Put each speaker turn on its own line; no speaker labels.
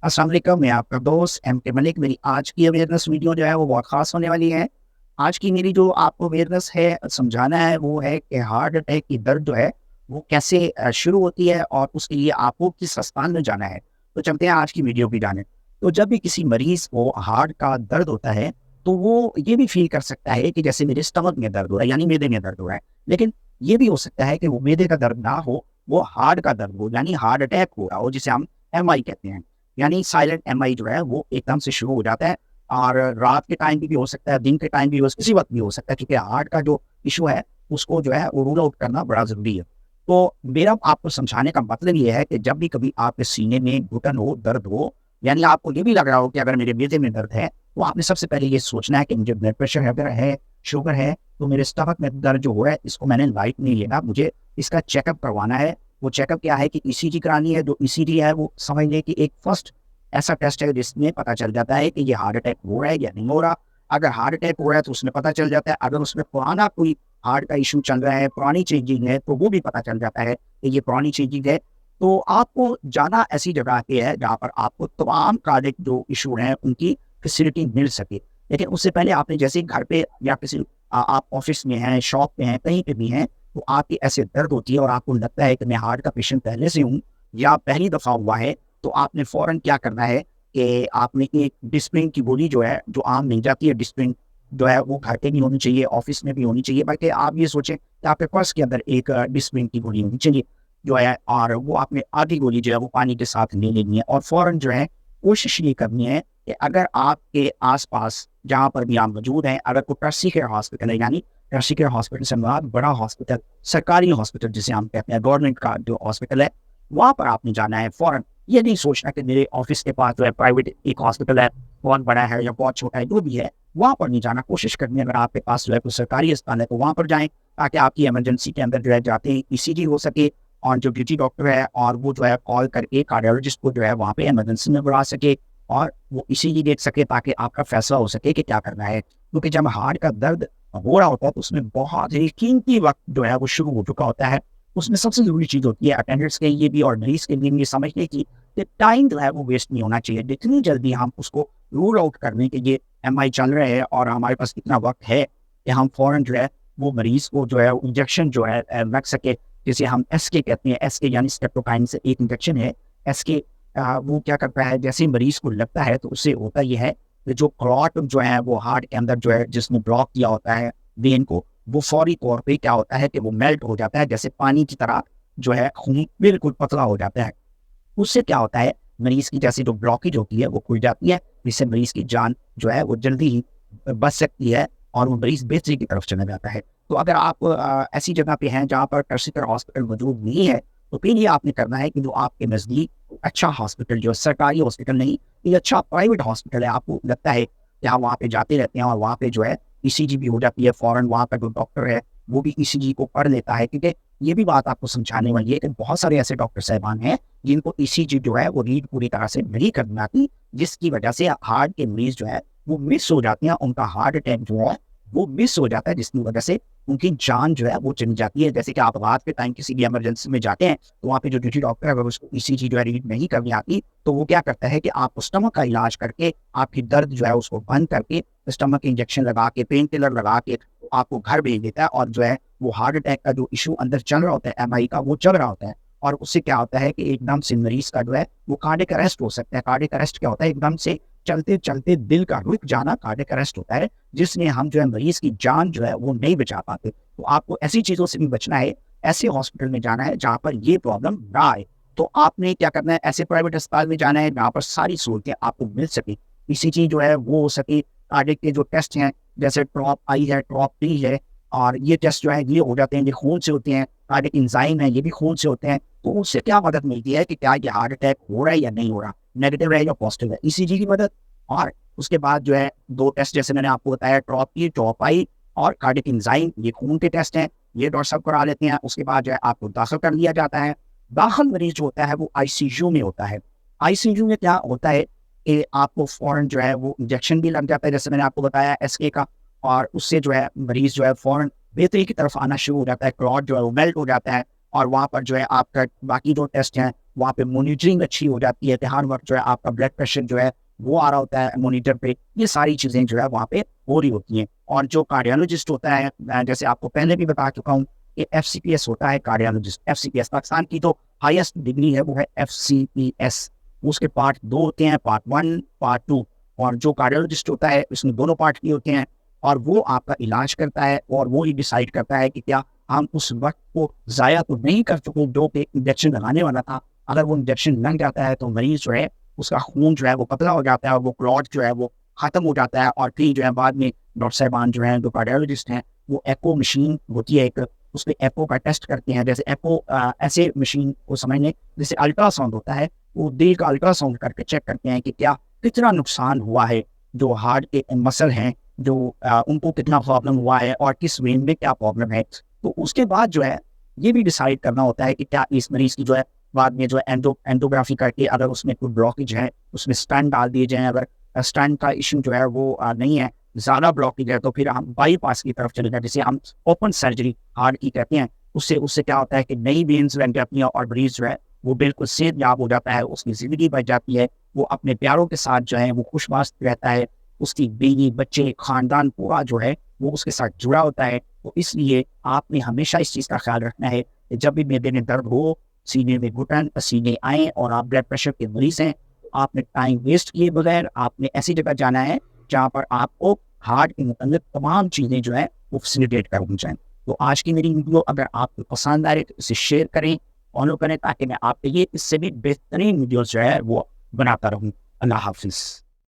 अस्सलाम वालेकुम, मैं आपका दोस्त एम के मलिक। मेरी आज की अवेयरनेस वीडियो जो है वो बहुत ख़ास होने वाली है। आज की मेरी जो आपको अवेयरनेस है समझाना है वो है कि हार्ट अटैक की दर्द जो है वो कैसे शुरू होती है और उसके लिए आपको किस अस्पताल में जाना है। तो चलते हैं आज की वीडियो की जानिब। तो जब भी किसी मरीज़ को हार्ट का दर्द होता है तो वो ये भी फ़ील कर सकता है कि जैसे मेरे स्टमक में दर्द हो रहा है, यानी मैदे में दर्द हो रहा है। लेकिन ये भी हो सकता है कि वो मैदे का दर्द ना हो, वो हार्ट का दर्द हो, यानी हार्ट अटैक हो रहा हो, जिसे हम एमआई कहते हैं। यानी साइलेंट एमआई जो है वो एकदम से शुरू हो जाता है और रात के टाइम भी हो सकता है, दिन के टाइम भी किसी वक्त भी हो सकता है, क्योंकि हार्ट का जो इशू है उसको जो है वो रूल आउट करना बड़ा ज़रूरी है। तो मेरा आपको समझाने का मतलब ये है कि जब भी कभी आपके सीने में घुटन हो, दर्द हो, यानी आपको ये भी लग रहा हो कि अगर मेरे मैदे में दर्द है, तो आपने सबसे पहले ये सोचना है कि मुझे ब्लड प्रेशर अगर है, शुगर है, तो मेरे स्टमक में दर्द जो हो रहा है इसको मैंने लाइट नहीं लेना, मुझे इसका चेकअप करवाना है। वो चेकअप क्या है कि ईसीजी करानी है। जो ईसीजी है वो समझ लें कि एक फर्स्ट ऐसा टेस्ट है जिसमें पता चल जाता है कि ये हार्ट अटैक हो रहा है या नहीं हो रहा। अगर हार्ट अटैक हो रहा है तो उसमें पता चल जाता है, अगर उसमें पुराना कोई हार्ट का इश्यू चल रहा है, पुरानी चेंजिंग है, तो वो भी पता चल जाता है कि ये पुरानी चेंजिंग है। तो आपको जाना ऐसी जगह पे है जहाँ पर आपको तमाम कार्डियक जो इशू हैं उनकी फैसिलिटी मिल सके। लेकिन उससे पहले आपने जैसे घर पे या किसी आप ऑफिस में हैं, शॉप पे हैं, कहीं पे भी हैं, तो आपकी ऐसे दर्द होती है और आपको लगता है कि मैं हार्ट का पेशेंट पहले से हूँ या पहली दफ़ा हुआ है, तो आपने फ़ौरन क्या करना है कि आपने एक डिस्प्रिन की गोली जो है, जो आम मिल जाती है, डिस्प्रिन जो है वो घर पे भी होनी चाहिए, ऑफ़िस में भी होनी चाहिए। बल्कि आप ये सोचें कि आपके पर्स के अंदर एक डिस्प्रिन की गोली होनी चाहिए, जो है, और वो आपने आधी गोली जो है वो पानी के साथ ले लेनी है और फ़ौरन जो है कोशिश ये करनी है कि अगर आपके आस-पास जहाँ पर भी आप मौजूद हैं, अगर कोई टर्शियरी केयर हॉस्पिटल है, यानी टर्शियरी केयर हॉस्पिटल से मुराद बड़ा हॉस्पिटल, सरकारी हॉस्पिटल जिसे हम कहते हैं, गवर्नमेंट का जो हॉस्पिटल है, वहाँ पर आपने जाना है फ़ौरन। ये नहीं सोचना कि मेरे ऑफ़िस के पास जो है प्राइवेट एक हॉस्पिटल है, बहुत बड़ा है या बहुत छोटा है, जो भी है, वहाँ पर नहीं जाना। कोशिश करनी है अगर आपके पास जो है कोई सरकारी अस्पताल है तो वहाँ पर जाएँ, ताकि आपकी इमरजेंसी के अंदर जो है जाते ही ईसीजी हो सके और जो ड्यूटी डॉक्टर है और वो जो है कॉल करके कार्डियोलॉजिस्ट को जो है वहाँ पे इमरजेंसी में बुला सके और वो ईसीजी देख सके, ताकि आपका फैसला हो सके कि क्या करना है। क्योंकि जब हार्ट का दर्द हो रहा होता है तो उसमें बहुत ही कीमती वक़्त जो है वो शुरू हो चुका होता है। उसमें सबसे ज़रूरी चीज़ होती है अटेंडेंट्स के लिए भी और मरीज़ के लिए भी ये समझने की कि टाइम जो है वो वेस्ट नहीं होना चाहिए। जितनी जल्दी हम उसको रूल आउट कर दें कि ये एमआई चल रहे हैं और हमारे पास इतना वक़्त है कि हम फ़ौरन जो है वो मरीज़ को जो है इंजेक्शन जो है लग सके, जिसे हम एसके कहते हैं। एसके यानी स्ट्रेप्टोकाइन से एक इंजेक्शन है। एसके वो क्या करता है, जैसे ही मरीज़ को लगता है तो उससे होता ये है कि जो क्लॉट जो है वो हार्ट के अंदर जो है जिसने ब्लॉक किया होता है वेन को, वो फौरी तौर पे क्या होता है कि वो मेल्ट हो जाता है, जैसे पानी की तरह जो है खून बिल्कुल पतला हो जाता है। उससे क्या होता है, मरीज़ की जैसे जो ब्लॉकेज होती है वो खुल जाती है, जिससे मरीज़ की जान जो है वो जल्दी ही बच सकती है और वो मरीज़ बेहतरी की तरफ चला जाता है। तो अगर आप ऐसी जगह पे हैं जहाँ पर टर्शियरी हॉस्पिटल मौजूद नहीं है, तो फिर ये आपने करना है कि जो आपके नज़दीक अच्छा हॉस्पिटल, जो सरकारी हॉस्पिटल नहीं, ये अच्छा प्राइवेट हॉस्पिटल है, आपको लगता है कि आप वहाँ पे जाते रहते हैं और वहाँ पे जो है ईसीजी भी हो जाती है फ़ौरन, वहाँ का जो डॉक्टर है वो भी ईसीजी को पढ़ लेता है। क्योंकि ये भी बात आपको समझाने वाली है कि बहुत सारे ऐसे डॉक्टर साहिबान हैं जिनको ईसीजी जो है वो रीड पूरी तरह से नहीं करनी आती, जिसकी वजह से हार्ट के मरीज़ जो है वो मिस हो जाते हैं, उनका हार्ट अटैक जो है वो मिस हो जाता है, जिसकी वजह से उनकी जान जो है वो चली जाती है। जैसे कि आप रात के टाइम किसी भी इमरजेंसी में जाते हैं, तो वहाँ पे जो ड्यूटी डॉक्टर है अगर उसको ईसीजी जो है रीड नहीं करनी आती, तो वो क्या करता है कि आपको स्टमक का इलाज करके, आपकी दर्द जो है उसको बंद करके, स्टमक के इंजेक्शन लगा के, पेन किलर लगा के आपको घर भेज देता है और जो है वो हार्ट अटैक का जो इश्यू अंदर चल रहा होता है एमआई का, वो चल रहा होता है। और उससे क्या होता है कि एकदम से मरीज़ का जो है वो कार्डियक अरेस्ट हो सकता है। कार्डियक अरेस्ट क्या होता है, एकदम से चलते-चलते दिल का रुक जाना कार्डियक अरेस्ट होता है, जिसमें हम जो है मरीज़ की जान जो है वो नहीं बचा पाते। तो आपको ऐसी चीज़ों से भी बचना है, ऐसे हॉस्पिटल में जाना है जहाँ पर ये प्रॉब्लम ना आए। तो आपने क्या करना है, ऐसे प्राइवेट अस्पताल में जाना है जहाँ पर सारी सहूलतें आपको मिल सकें। ईसीजी जो है वो हो सके, कार्डियक के जो टेस्ट हैं जैसे ट्रॉप आई है, ट्रॉप टी है, और ये टेस्ट जो है ये हो जाते हैं, ये खून से होते हैं। कार्डियक एंजाइम है, ये भी खून से होते हैं। तो उससे क्या मदद मिलती है कि क्या ये हार्ट अटैक हो रहा है या नहीं हो रहा, नेगेटिव है या पॉजिटिव है, ईसीजी की मदद। और उसके बाद जो है 2 टेस्ट जैसे मैंने आपको बताया, ट्रॉप ई, ट्रॉप आई और कार्डियक एंजाइम, ये खून के टेस्ट हैं, ये डॉक्टर साहब करा लेते हैं। उसके बाद जो है आपको दाखिल कर लिया जाता है। दाखिल मरीज जो होता है वो आईसीयू में होता है। आईसीयू में क्या होता है कि आपको फ़ौरन जो है वो इंजेक्शन भी लग जाता है, जैसे मैंने आपको बताया एसके का, और उससे जो है मरीज़ जो है फ़ौरन बेहतरी की तरफ आना शुरू हो जाता है, क्लॉट जो है वो मेल्ट हो जाता है और वहाँ पर जो है आपका बाकी जो टेस्ट हैं वहाँ पे मॉनिटरिंग अच्छी हो जाती है कि हर वक्त जो है आपका ब्लड प्रेशर जो है वो आ रहा होता है मॉनिटर पे। ये सारी चीज़ें जो है वहाँ पे हो रही होती हैं। और जो कार्डियोलॉजिस्ट होता है, जैसे आपको पहले भी बता चुका हूँ कि एफसीपीएस होता है कार्डियोलॉजिस्ट। एफसीपीएस पाकिस्तान की तो हाईएस्ट डिग्री है, वो है एफसीपीएस। उसके पार्ट 2 होते हैं, पार्ट 1, पार्ट 2। और जो कार्डियोलॉजिस्ट होता है इसमें दोनों पार्ट की होते हैं, और वो आपका इलाज करता है और वो ही डिसाइड करता है कि क्या हम उस वक्त को ज़ाया तो नहीं कर चुके जो कि इंजेक्शन लगाने वाला था। अगर वो इंजेक्शन लग जाता है तो मरीज जो है उसका खून जो है वो पतला हो जाता है और वो क्लॉट जो है वो ख़त्म हो जाता है। और फिर जो है बाद में डॉक्टर साहबान जो हैं, जो कार्डियोलॉजिस्ट हैं, वो एको मशीन होती है एक, उसमें एको का टेस्ट करते हैं। जैसे एको ऐसे मशीन को समझ लें जैसे अल्ट्रासाउंड होता है, वो दिल का अल्ट्रासाउंड करके चेक करते हैं कि क्या कितना नुकसान हुआ है, जो हार्ट के मसल हैं जो उनको कितना प्रॉब्लम हुआ है और किस वेन में क्या प्रॉब्लम है। तो उसके बाद जो है ये भी डिसाइड करना होता है कि क्या इस मरीज की जो है बाद में जो है एंडोग्राफी करके अगर उसमें कोई ब्लॉकेज है उसमें स्टंट डाल दिए जाएँ। अगर स्टंट का इशू जो है वो नहीं है, ज़्यादा ब्लॉकेज है, तो फिर हम बाईपास की तरफ चले जाए, जिसे हम ओपन सर्जरी हार्ट की कहते हैं। उससे उससे क्या होता है कि नई वेन्स बन जाती हैं और मरीज जो है वो बिल्कुल सेहतयाब हो जाता है, उसकी ज़िंदगी बच जाती है, वो अपने प्यारों के साथ जो है वो खुशबाश रहता है, उसकी बीवी, बच्चे, खानदान पूरा जो है वो उसके साथ जुड़ा होता है। तो इसलिए आपने हमेशा इस चीज़ का ख्याल रखना है कि जब भी मेदे में दर्द हो, सीने में घुटन, पसीने आएँ और आप ब्लड प्रेशर के मरीज़ हैं, तो आपने टाइम वेस्ट किए बगैर आपने ऐसी जगह जाना है जहाँ पर आपको हार्ट के मुताल्लिक तमाम चीज़ें जो है वो फैसिलिटेट कर दी जाएँ। तो आज की मेरी वीडियो अगर आपको पसंद आए तो इसे शेयर करें, फॉलो करें, ताकि मैं आपके लिए इससे भी बेहतरीन वीडियोज़ जो है वो बनाता रहूँ। अल्लाह हाफ़िज़।